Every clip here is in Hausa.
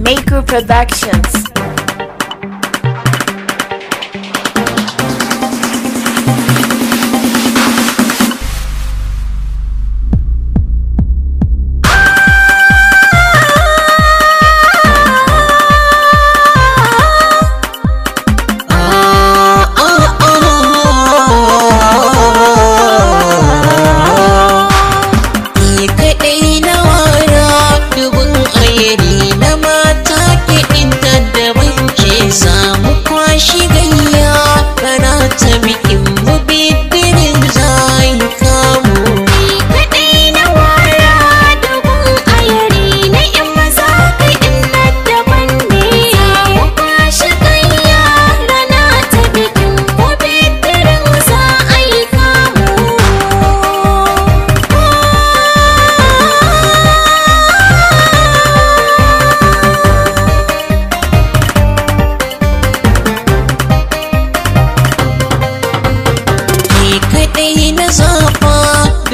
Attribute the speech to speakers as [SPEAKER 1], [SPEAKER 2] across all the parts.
[SPEAKER 1] Maker Productions.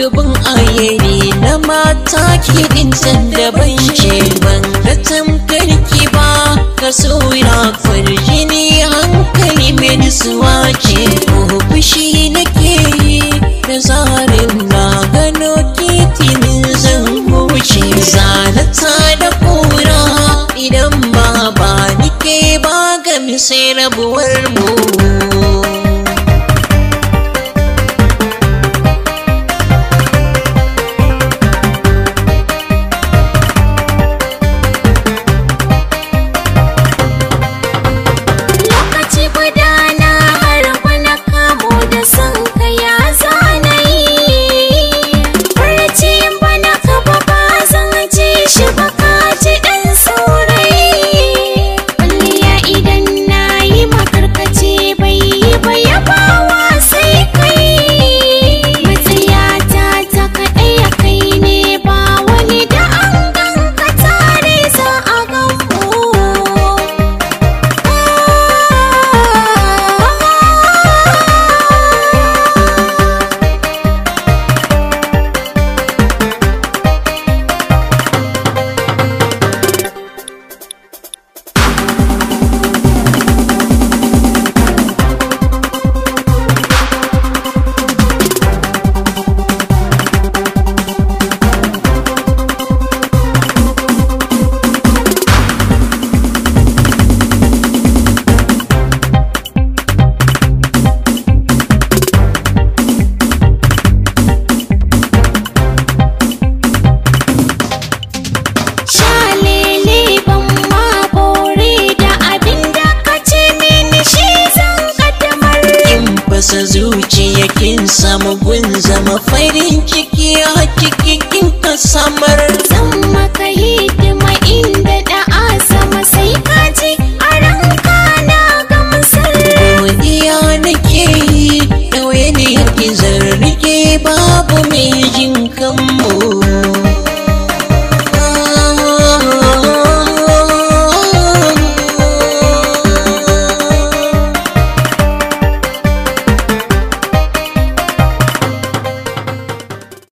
[SPEAKER 2] Dubin ayari na mata kiɗin can daban ce ban ga tamkarki ba ka saura kwarjini hankali mai nisuwa ce ko fushi nake yi da zarin na gano titinin zan wuce zanata da kura idan ba nike ba ga sai rabuwar mu. Zuciya kin samu gun zama farin ciki a cikin ka samar
[SPEAKER 3] zan maka hidima inda da asama sai ka ji a ranka na gamsar
[SPEAKER 2] godiya nake yi ɗauye ne yake zarrike babu mai